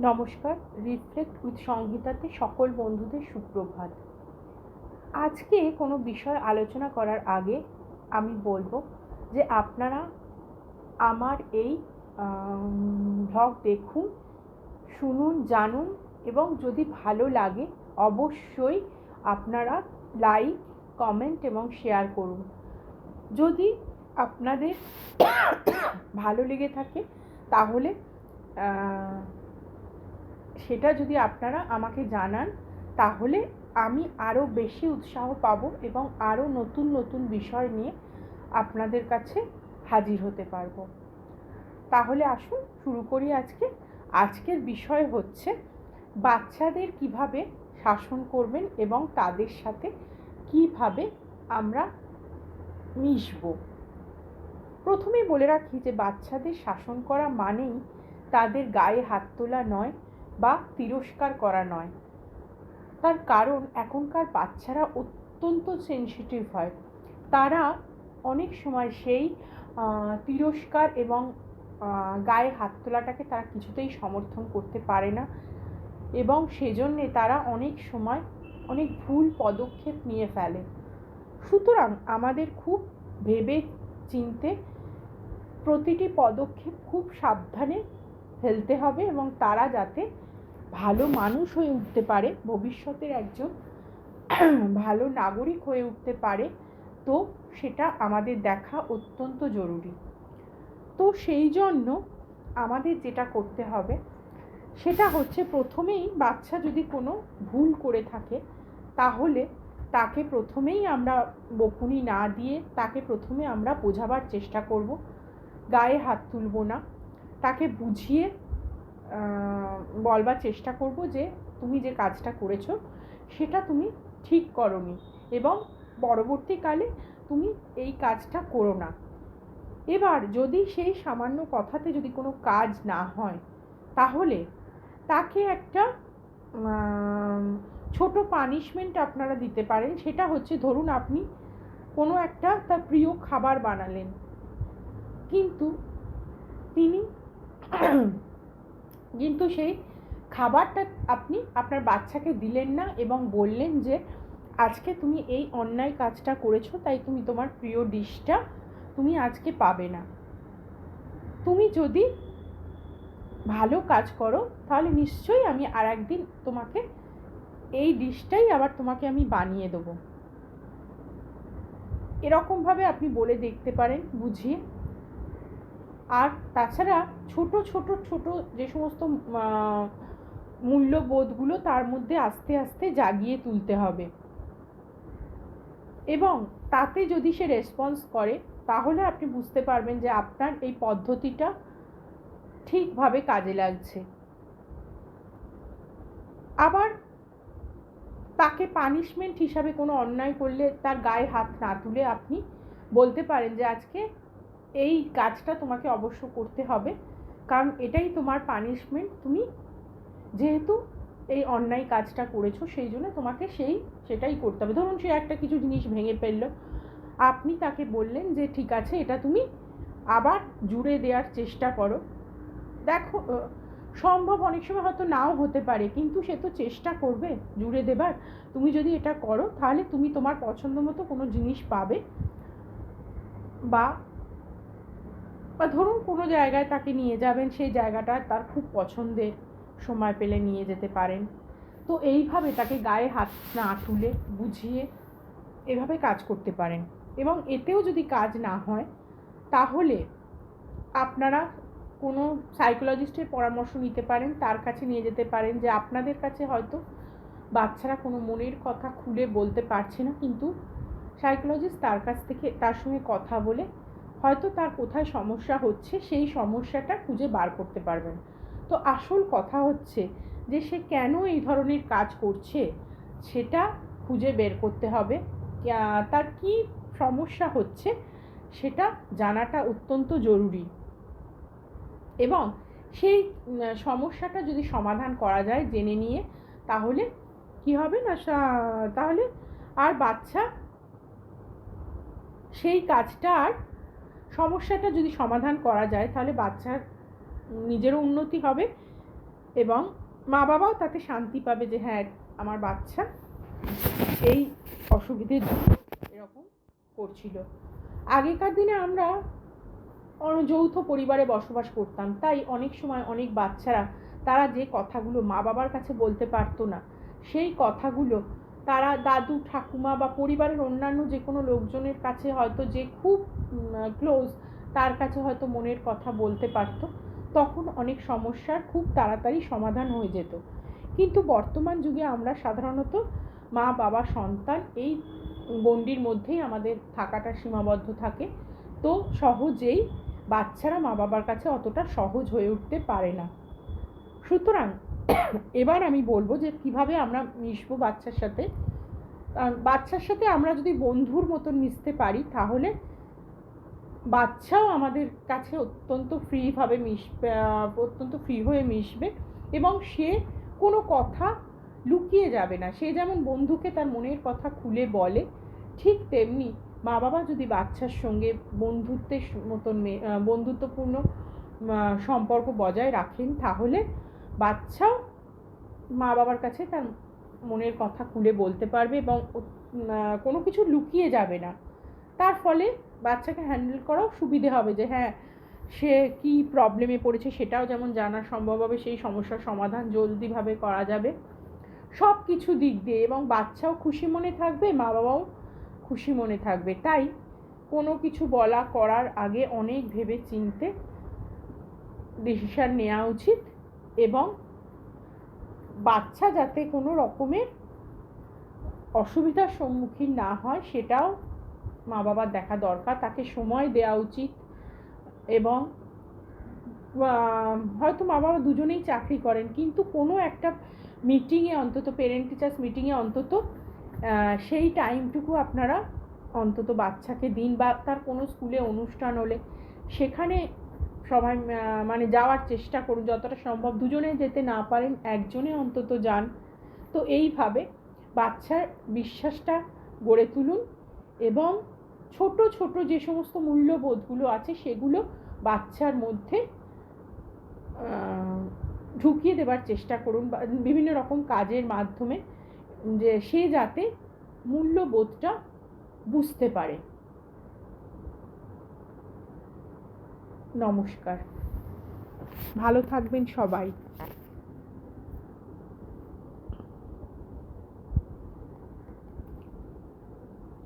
নমস্কার। Reflect with সংহিতাতে সকল বন্ধুদের সুপ্রভাত। আজকে কোনো বিষয় আলোচনা করার আগে আমি বলবো যে আপনারা আমার এই ব্লগ দেখুন, শুনুন, জানুন এবং যদি ভালো লাগে অবশ্যই আপনারা লাইক, কমেন্ট এবং শেয়ার করুন। যদি আপনাদের ভালো লেগে থাকে তাহলে সেটা যদি আপনারা আমাকে জানান তাহলে আমি আরও বেশি উৎসাহ পাবো এবং আরও নতুন নতুন বিষয় নিয়ে আপনাদের কাছে হাজির হতে পারবো। তাহলে আসুন শুরু করি। আজকের বিষয় হচ্ছে বাচ্চাদের কিভাবে শাসন করবেন এবং তাদের সাথে কিভাবে আমরা মিশবো। প্রথমেই বলে রাখি যে বাচ্চাদের শাসন করা মানেই তাদের গায়ে হাত তোলা নয় বা তিরস্কার করা নয়। তার কারণ এখনকার বাচ্চারা অত্যন্ত সেনসিটিভ হয়। তারা অনেক সময় সেই তিরস্কার এবং গায়ে হাত তোলাটাকে তারা কিছুতেই সমর্থন করতে পারে না এবং সেজন্যে তারা অনেক সময় অনেক ভুল পদক্ষেপ নিয়ে ফেলে। সুতরাং আমাদের খুব ভেবে চিনতে প্রতিটি পদক্ষেপ খুব সাবধানে ফেলতে হবে এবং তারা যাতে ভালো মানুষ হয়ে উঠতে পারে, ভবিষ্যতের একজন ভালো নাগরিক হয়ে উঠতে পারে, তো সেটা আমাদের দেখা অত্যন্ত জরুরি। তো সেই জন্য আমাদের যেটা করতে হবে সেটা হচ্ছে প্রথমেই বাচ্চা যদি কোনো ভুল করে থাকে তাহলে তাকে প্রথমেই আমরা বকুনি না দিয়ে তাকে প্রথমে আমরা বোঝাবার চেষ্টা করব, গায়ে হাত তুলব না, তাকে বুঝিয়ে বলবার চেষ্টা করব যে তুমি যে কাজটা করেছো সেটা তুমি ঠিক করোনি এবং পরবর্তীকালে তুমি এই কাজটা করো না। এবার যদি সেই সামান্য কথাতে যদি কোনো কাজ না হয় তাহলে তাকে একটা ছোট পানিশমেন্ট আপনারা দিতে পারেন। সেটা হচ্ছে, ধরুন আপনি কোনো একটা তার প্রিয় খাবার বানালেন, কিন্তু সেই খাবারটা আপনি আপনার বাচ্চাকে দিলেন না এবং বললেন যে আজকে তুমি এই অন্যায় কাজটা করেছো, তাই তুমি তোমার প্রিয় ডিশটা তুমি আজকে পাবে না। তুমি যদি ভালো কাজ করো তাহলে নিশ্চয়ই আমি আর একদিন তোমাকে এই ডিশটাই আবার তোমাকে আমি বানিয়ে দেবো। এরকমভাবে আপনি বলে দেখতে পারেন বুঝিয়ে। আর তাছাড়া ছোট ছোট ছোট যে সমস্ত মূল্যবোধগুলো তার মধ্যে আস্তে আস্তে জাগিয়ে তুলতে হবে এবং তাতে যদি সে রেসপন্স করে তাহলে আপনি বুঝতে পারবেন যে আপনার এই পদ্ধতিটা ঠিকভাবে কাজে লাগছে। আবার তাকে পানিশমেন্ট হিসাবে কোনো অন্যায় করলে তার গায়ে হাত না তুলে আপনি বলতে পারেন যে আজকে এই কাজটা তোমাকে অবশ্য করতে হবে, কারণ এটাই তোমার পানিশমেন্ট। তুমি যেহেতু এই অন্যায় কাজটা করেছো সেই জন্য তোমাকে সেটাই করতে হবে। ধরুন সে একটা কিছু জিনিস ভেঙে ফেললো, আপনি তাকে বললেন যে ঠিক আছে এটা তুমি আবার জুড়ে দেওয়ার চেষ্টা করো। দেখো সম্ভব অনেক সময় হয়তো নাও হতে পারে, কিন্তু সে তো চেষ্টা করবে জুড়ে দেবার। তুমি যদি এটা করো তাহলে তুমি তোমার পছন্দ মতো কোনো জিনিস পাবে, বা ধরুন কোনো জায়গায় তাকে নিয়ে যাবেন, সেই জায়গাটা তার খুব পছন্দের, সময় পেলে নিয়ে যেতে পারেন। তো এইভাবে তাকে গায়ে হাত না তুলে বুঝিয়ে এভাবে কাজ করতে পারেন এবং এতেও যদি কাজ না হয় তাহলে আপনারা কোনো সাইকোলজিস্টের পরামর্শ নিতে পারেন, তার কাছে নিয়ে যেতে পারেন যে আপনাদের কাছে হয়তো বাচ্চারা কোনো মনের কথা খুলে বলতে পারছে না, কিন্তু সাইকোলজিস্ট তার সঙ্গে কথা বলে হয়তো তার কোথায় সমস্যা হচ্ছে সেই সমস্যাটা খুঁজে বার করতে পারবেন। তো আসল কথা হচ্ছে যে সে কেন এই ধরনের কাজ করছে সেটা খুঁজে বের করতে হবে, তার কি সমস্যা হচ্ছে সেটা জানাটা অত্যন্ত জরুরি এবং সেই সমস্যাটা যদি সমাধান করা যায় জেনে নিয়ে, তাহলে কি হবে না, তাহলে আর বাচ্চা সেই কাজটা আর সমস্যাটা যদি সমাধান করা যায় তাহলে বাচ্চার নিজেরও উন্নতি হবে এবং মা বাবাও তাতে শান্তি পাবে যে হ্যাঁ আমার বাচ্চা এই অসুবিধের জন্য এরকম করছিল। আগেকার দিনে আমরা যৌথ পরিবারে বসবাস করতাম, তাই অনেক সময় অনেক বাচ্চারা তারা যে কথাগুলো মা বাবার কাছে বলতে পারতো না, সেই কথাগুলো তারা দাদু ঠাকুমা বা পরিবারের অন্যান্য যে কোনো লোকজনের কাছে, হয়তো যে খুব ক্লোজ তার কাছে হয়তো মনের কথা বলতে পারতো। তখন অনেক সমস্যার খুব তাড়াতাড়ি সমাধান হয়ে যেত। কিন্তু বর্তমান যুগে আমরা সাধারণত মা বাবা সন্তান এই গণ্ডির মধ্যেই আমাদের থাকাটা সীমাবদ্ধ থাকে, তো সহজেই বাচ্চারা মা বাবার কাছে অতটা সহজ হয়ে উঠতে পারে না। সুতরাং এবার আমি বলবো যে কিভাবে আমরা মিশবো বাচ্চার সাথে। বাচ্চার সাথে আমরা যদি বন্ধুর মতন মিশতে পারি, তাহলে বাচ্চাও আমাদের কাছে অত্যন্ত ফ্রিভাবে অত্যন্ত ফ্রি হয়ে মিশবে এবং সে কোনো কথা লুকিয়ে যাবে না। সে যেমন বন্ধুকে তার মনের কথা খুলে বলে, ঠিক তেমনি মা বাবা যদি বাচ্চার সঙ্গে বন্ধুত্বের মতন বন্ধুত্বপূর্ণ সম্পর্ক বজায় রাখেন, তাহলে বাচ্চাও মা বাবার কাছে তার মনের কথা খুলে বলতে পারবে এবং কোনো কিছু লুকিয়ে যাবে না। তার ফলে বাচ্চাকে হ্যান্ডেল করাও সুবিধে হবে, যে হ্যাঁ সে কী প্রবলেমে পড়েছে সেটাও যেমন জানা সম্ভব হবে, সেই সমস্যার সমাধান জলদিভাবে করা যাবে সব কিছু দিক দিয়ে, এবং বাচ্চাও খুশি মনে থাকবে, মা বাবাও খুশি মনে থাকবে। তাই কোনো কিছু বলা করার আগে অনেক ভেবে চিনতে ডিসিশন নেওয়া উচিত, এবং বাচ্চা যাতে কোনো রকমের অসুবিধার সম্মুখীন না হয় সেটাও মা বাবার দেখা দরকার। তাকে সময় দেওয়া উচিত, এবং হয়তো মা বাবা দুজনেই চাকরি করেন, কিন্তু কোনো একটা মিটিংয়ে অন্তত, পেরেন্ট টিচার্স মিটিংয়ে অন্তত সেই টাইমটুকু আপনারা অন্তত বাচ্চাকে দিন, বা তার কোনো স্কুলে অনুষ্ঠান হলে সেখানে সবাই মানে যাওয়ার চেষ্টা করুন যতটা সম্ভব। দুজনে যেতে না পারেন একজনে অন্তত যান। তো এইভাবে বাচ্চার বিশ্বাসটা গড়ে তুলুন, এবং ছোট ছোট যে সমস্ত মূল্যবোধগুলো আছে সেগুলো বাচ্চার মধ্যে ঢুকিয়ে দেবার চেষ্টা করুন, বিভিন্ন রকম কাজের মাধ্যমে, যে সে যাতে মূল্যবোধটা বুঝতে পারে। নমস্কার, ভালো থাকবেন সবাই।